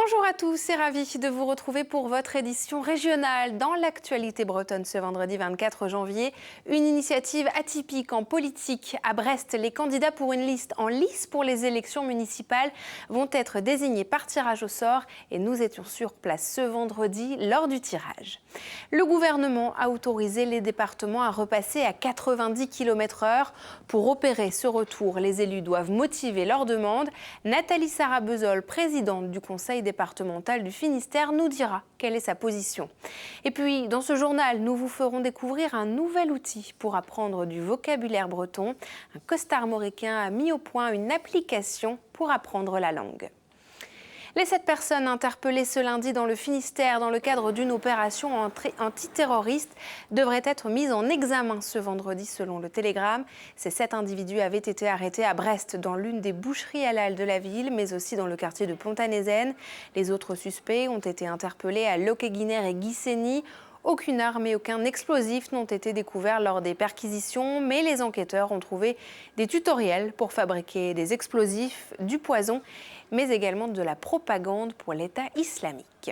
Bonjour à tous et ravi de vous retrouver pour votre édition régionale dans l'actualité bretonne ce vendredi 24 janvier. Une initiative atypique en politique. À Brest, les candidats pour une liste en lice pour les élections municipales vont être désignés par tirage au sort et nous étions sur place ce vendredi lors du tirage. Le gouvernement a autorisé les départements à repasser à 90 km/h. Pour opérer ce retour, les élus doivent motiver leur demande. Nathalie Sarah-Bezol, présidente du Conseil départemental du Finistère, nous dira quelle est sa position. Et puis, dans ce journal, nous vous ferons découvrir un nouvel outil pour apprendre du vocabulaire breton. Un costarmoricain a mis au point une application pour apprendre la langue. Les 7 personnes interpellées ce lundi dans le Finistère dans le cadre d'une opération antiterroriste devraient être mises en examen ce vendredi selon le Télégramme. Ces 7 individus avaient été arrêtés à Brest dans l'une des boucheries halal de la ville, mais aussi dans le quartier de Pontanézen. Les autres suspects ont été interpellés à Loqueguiner et Guissény. Aucune arme et aucun explosif n'ont été découverts lors des perquisitions, mais les enquêteurs ont trouvé des tutoriels pour fabriquer des explosifs, du poison, mais également de la propagande pour l'État islamique.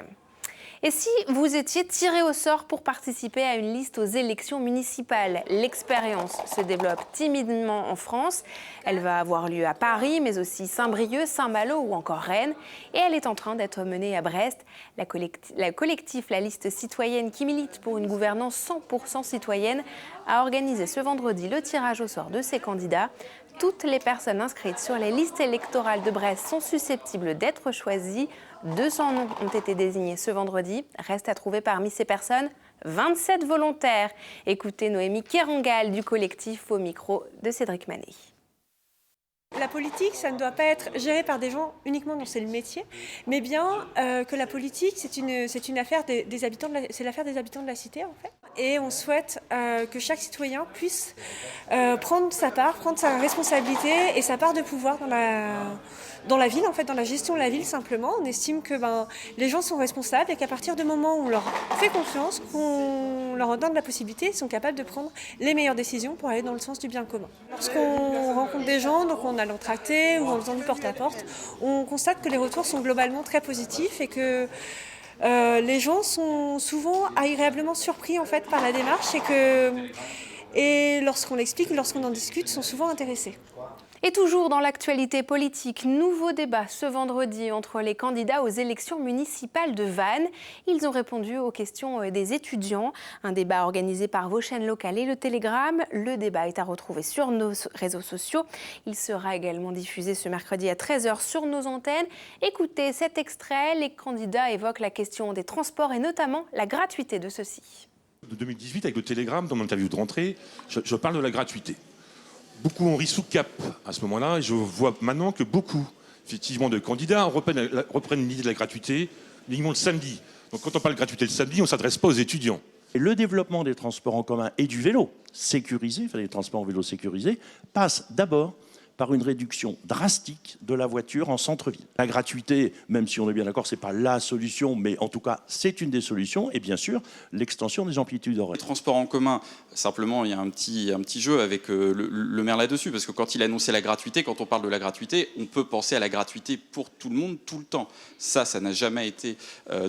Et si vous étiez tiré au sort pour participer à une liste aux élections municipales, l'expérience se développe timidement en France. Elle va avoir lieu à Paris, mais aussi Saint-Brieuc, Saint-Malo ou encore Rennes. Et elle est en train d'être menée à Brest. La collectif La Liste citoyenne qui milite pour une gouvernance 100% citoyenne a organisé ce vendredi le tirage au sort de ses candidats. Toutes les personnes inscrites sur les listes électorales de Brest sont susceptibles d'être choisies. 200 noms ont été désignés ce vendredi. Reste à trouver parmi ces personnes 27 volontaires. Écoutez Noémie Kerangal du collectif au micro de Cédric Manet. La politique, ça ne doit pas être géré par des gens uniquement dont c'est le métier, mais bien que la politique, c'est une affaire des habitants c'est l'affaire des habitants de la cité en fait. Et on souhaite que chaque citoyen puisse prendre sa part, prendre sa responsabilité et sa part de pouvoir dans la ville, en fait, dans la gestion de la ville simplement. On estime que les gens sont responsables et qu'à partir du moment où on leur fait confiance, qu'on leur donne la possibilité, ils sont capables de prendre les meilleures décisions pour aller dans le sens du bien commun. Lorsqu'on rencontre des gens, donc on a l'entracté ou en faisant du porte-à-porte, on constate que les retours sont globalement très positifs et que les gens sont souvent agréablement surpris en fait par la démarche et lorsqu'on l'explique, lorsqu'on en discute, sont souvent intéressés. Et toujours dans l'actualité politique, nouveau débat ce vendredi entre les candidats aux élections municipales de Vannes. Ils ont répondu aux questions des étudiants. Un débat organisé par vos chaînes locales et le Télégramme. Le débat est à retrouver sur nos réseaux sociaux. Il sera également diffusé ce mercredi à 13h sur nos antennes. Écoutez cet extrait. Les candidats évoquent la question des transports et notamment la gratuité de ceux-ci. De 2018, avec le Télégramme, dans mon interview de rentrée, je parle de la gratuité. Beaucoup ont ri sous cap à ce moment-là, et je vois maintenant que beaucoup, effectivement, de candidats reprennent l'idée de la gratuité uniquement le samedi. Donc quand on parle de gratuité le samedi, on ne s'adresse pas aux étudiants. Le développement des transports en commun et du vélo sécurisé, enfin des transports en vélo sécurisés, passe d'abord par une réduction drastique de la voiture en centre-ville. La gratuité, même si on est bien d'accord, ce n'est pas la solution, mais en tout cas, c'est une des solutions. Et bien sûr, l'extension des amplitudes horaires. Les transports en commun, simplement, il y a un petit jeu avec le maire là-dessus, parce que quand il annonçait la gratuité, quand on parle de la gratuité, on peut penser à la gratuité pour tout le monde, tout le temps. Ça n'a jamais été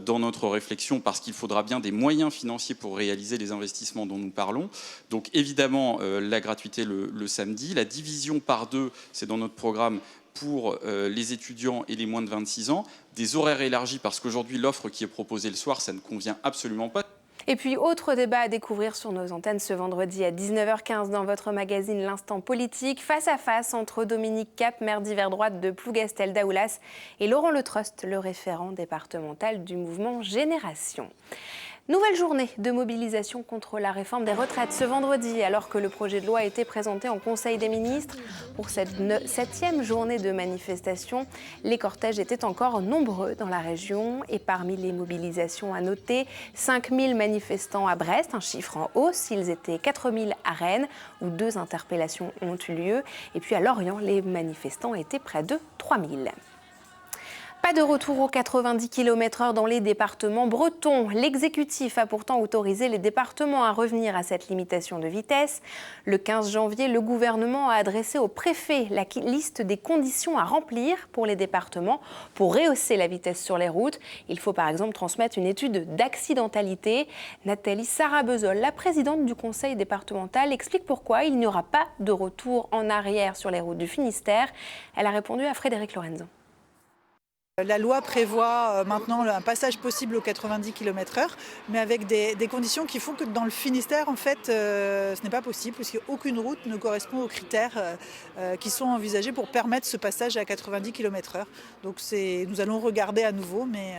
dans notre réflexion, parce qu'il faudra bien des moyens financiers pour réaliser les investissements dont nous parlons. Donc évidemment, la gratuité le samedi, la division par 2, c'est dans notre programme pour les étudiants et les moins de 26 ans. Des horaires élargis, parce qu'aujourd'hui, l'offre qui est proposée le soir, ça ne convient absolument pas. Et puis, autre débat à découvrir sur nos antennes ce vendredi à 19h15 dans votre magazine L'Instant Politique, face à face entre Dominique Cap, maire d'hiver droite de Plougastel-Daoulas, et Laurent Letrost, le référent départemental du mouvement Génération. Nouvelle journée de mobilisation contre la réforme des retraites ce vendredi, alors que le projet de loi a été présenté en Conseil des ministres. Pour cette 7e journée de manifestation, les cortèges étaient encore nombreux dans la région. Et parmi les mobilisations à noter, 5000 manifestants à Brest, un chiffre en hausse. Ils étaient 4000 à Rennes, où 2 interpellations ont eu lieu. Et puis à Lorient, les manifestants étaient près de 3000. Pas de retour aux 90 km/h dans les départements bretons. L'exécutif a pourtant autorisé les départements à revenir à cette limitation de vitesse. Le 15 janvier, le gouvernement a adressé au préfet la liste des conditions à remplir pour les départements pour rehausser la vitesse sur les routes. Il faut par exemple transmettre une étude d'accidentalité. Nathalie Sarabezol, la présidente du conseil départemental, explique pourquoi il n'y aura pas de retour en arrière sur les routes du Finistère. Elle a répondu à Frédéric Lorenzo. La loi prévoit maintenant un passage possible aux 90 km/h, mais avec des conditions qui font que dans le Finistère, en fait, ce n'est pas possible, puisqu'aucune route ne correspond aux critères qui sont envisagés pour permettre ce passage à 90 km/h. Donc nous allons regarder à nouveau, mais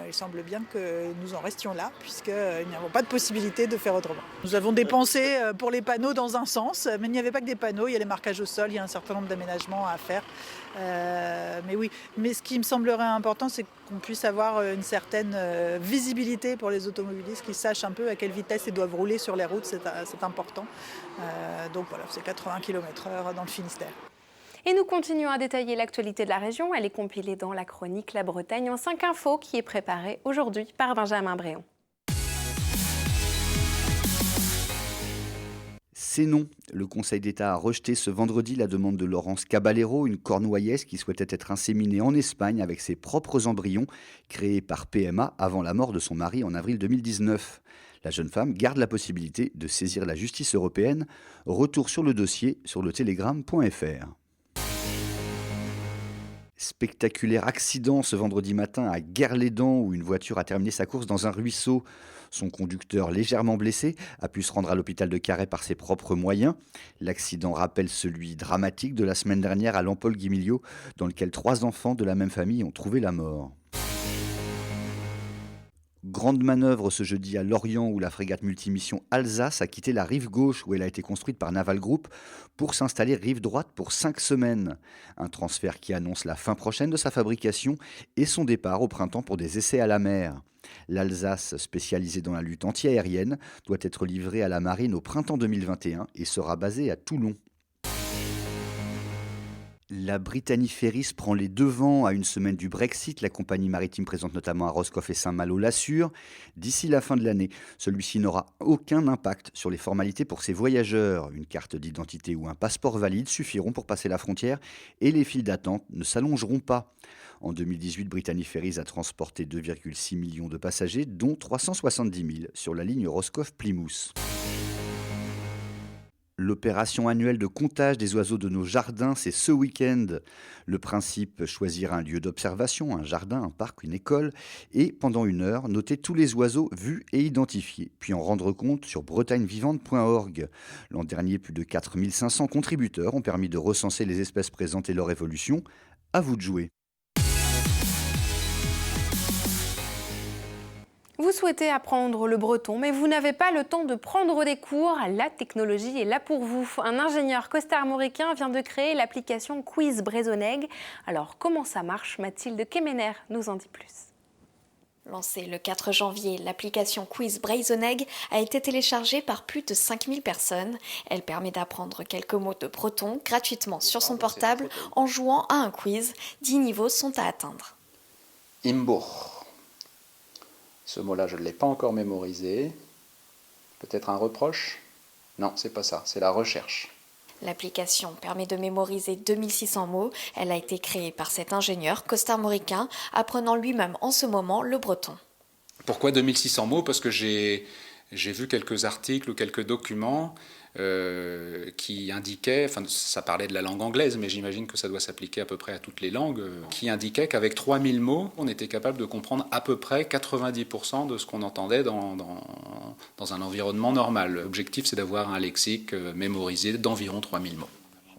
il semble bien que nous en restions là, puisqu'il n'y a pas de possibilité de faire autrement. Nous avons dépensé pour les panneaux dans un sens, mais il n'y avait pas que des panneaux, il y a les marquages au sol, il y a un certain nombre d'aménagements à faire. Mais oui, mais ce qui me semblerait important, c'est qu'on puisse avoir une certaine visibilité pour les automobilistes, qu'ils sachent un peu à quelle vitesse ils doivent rouler sur les routes, c'est important. Donc voilà, c'est 80 km/h dans le Finistère. Et nous continuons à détailler l'actualité de la région. Elle est compilée dans la chronique La Bretagne en 5 infos qui est préparée aujourd'hui par Benjamin Bréon. C'est non. Le Conseil d'État a rejeté ce vendredi la demande de Laurence Caballero, une cornouaillesse qui souhaitait être inséminée en Espagne avec ses propres embryons, créés par PMA avant la mort de son mari en avril 2019. La jeune femme garde la possibilité de saisir la justice européenne. Retour sur le dossier sur le télégramme.fr. Spectaculaire accident ce vendredi matin à Guerlédan où une voiture a terminé sa course dans un ruisseau. Son conducteur, légèrement blessé, a pu se rendre à l'hôpital de Carhaix par ses propres moyens. L'accident rappelle celui dramatique de la semaine dernière à Lampol-Guimiliau, dans lequel 3 enfants de la même famille ont trouvé la mort. Grande manœuvre ce jeudi à Lorient où la frégate multimission Alsace a quitté la rive gauche où elle a été construite par Naval Group pour s'installer rive droite pour 5 semaines. Un transfert qui annonce la fin prochaine de sa fabrication et son départ au printemps pour des essais à la mer. L'Alsace, spécialisée dans la lutte anti-aérienne, doit être livrée à la marine au printemps 2021 et sera basée à Toulon. La Brittany Ferries prend les devants à une semaine du Brexit. La compagnie maritime présente notamment à Roscoff et Saint-Malo l'assure. D'ici la fin de l'année, celui-ci n'aura aucun impact sur les formalités pour ses voyageurs. Une carte d'identité ou un passeport valide suffiront pour passer la frontière et les files d'attente ne s'allongeront pas. En 2018, Brittany Ferries a transporté 2,6 millions de passagers, dont 370 000 sur la ligne Roscoff-Plymouth. L'opération annuelle de comptage des oiseaux de nos jardins, c'est ce week-end. Le principe, choisir un lieu d'observation, un jardin, un parc, une école, et pendant 1 heure, noter tous les oiseaux vus et identifiés, puis en rendre compte sur bretagnevivante.org. L'an dernier, plus de 4500 contributeurs ont permis de recenser les espèces présentes et leur évolution. À vous de jouer. Vous souhaitez apprendre le breton, mais vous n'avez pas le temps de prendre des cours. La technologie est là pour vous. Un ingénieur costarmoricain vient de créer l'application Quiz Brezoneg. Alors, comment ça marche? Mathilde Kemener nous en dit plus. Lancée le 4 janvier, l'application Quiz Brezoneg a été téléchargée par plus de 5000 personnes. Elle permet d'apprendre quelques mots de breton gratuitement sur son portable en jouant à un quiz. 10 niveaux sont à atteindre. Imbourg. Ce mot-là, je ne l'ai pas encore mémorisé. Peut-être un reproche? Non, c'est pas ça, c'est la recherche. L'application permet de mémoriser 2600 mots. Elle a été créée par cet ingénieur costarmoricain, apprenant lui-même en ce moment le breton. Pourquoi 2600 mots? Parce que j'ai vu quelques articles ou quelques documents qui indiquaient, enfin ça parlait de la langue anglaise, mais j'imagine que ça doit s'appliquer à peu près à toutes les langues, qui indiquaient qu'avec 3000 mots, on était capable de comprendre à peu près 90% de ce qu'on entendait dans un environnement normal. L'objectif, c'est d'avoir un lexique mémorisé d'environ 3000 mots.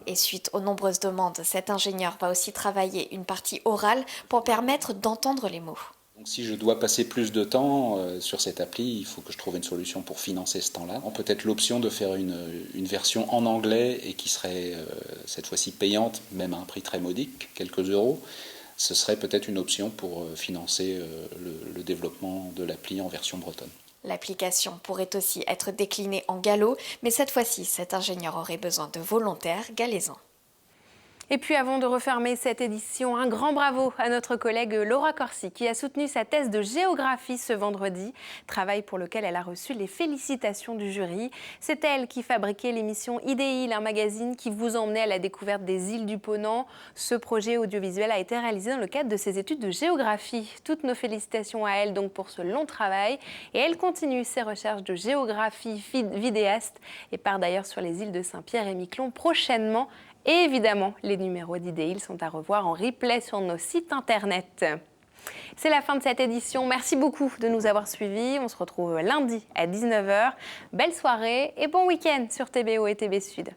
Et suite aux nombreuses demandes, cet ingénieur va aussi travailler une partie orale pour permettre d'entendre les mots. Donc, si je dois passer plus de temps sur cette appli, il faut que je trouve une solution pour financer ce temps-là. Peut-être l'option de faire une version en anglais et qui serait cette fois-ci payante, même à un prix très modique, quelques euros. Ce serait peut-être une option pour financer le développement de l'appli en version bretonne. L'application pourrait aussi être déclinée en gallo, mais cette fois-ci, cet ingénieur aurait besoin de volontaires galaisans. Et puis avant de refermer cette édition, un grand bravo à notre collègue Laura Corsi qui a soutenu sa thèse de géographie ce vendredi, travail pour lequel elle a reçu les félicitations du jury. C'est elle qui fabriquait l'émission Idéil, un magazine qui vous emmenait à la découverte des îles du Ponant. Ce projet audiovisuel a été réalisé dans le cadre de ses études de géographie. Toutes nos félicitations à elle donc pour ce long travail. Et elle continue ses recherches de géographie vidéaste et part d'ailleurs sur les îles de Saint-Pierre et Miquelon prochainement. Et évidemment, les numéros d'Idéil sont à revoir en replay sur nos sites internet. C'est la fin de cette édition. Merci beaucoup de nous avoir suivis. On se retrouve lundi à 19h. Belle soirée et bon week-end sur TBO et TV Sud.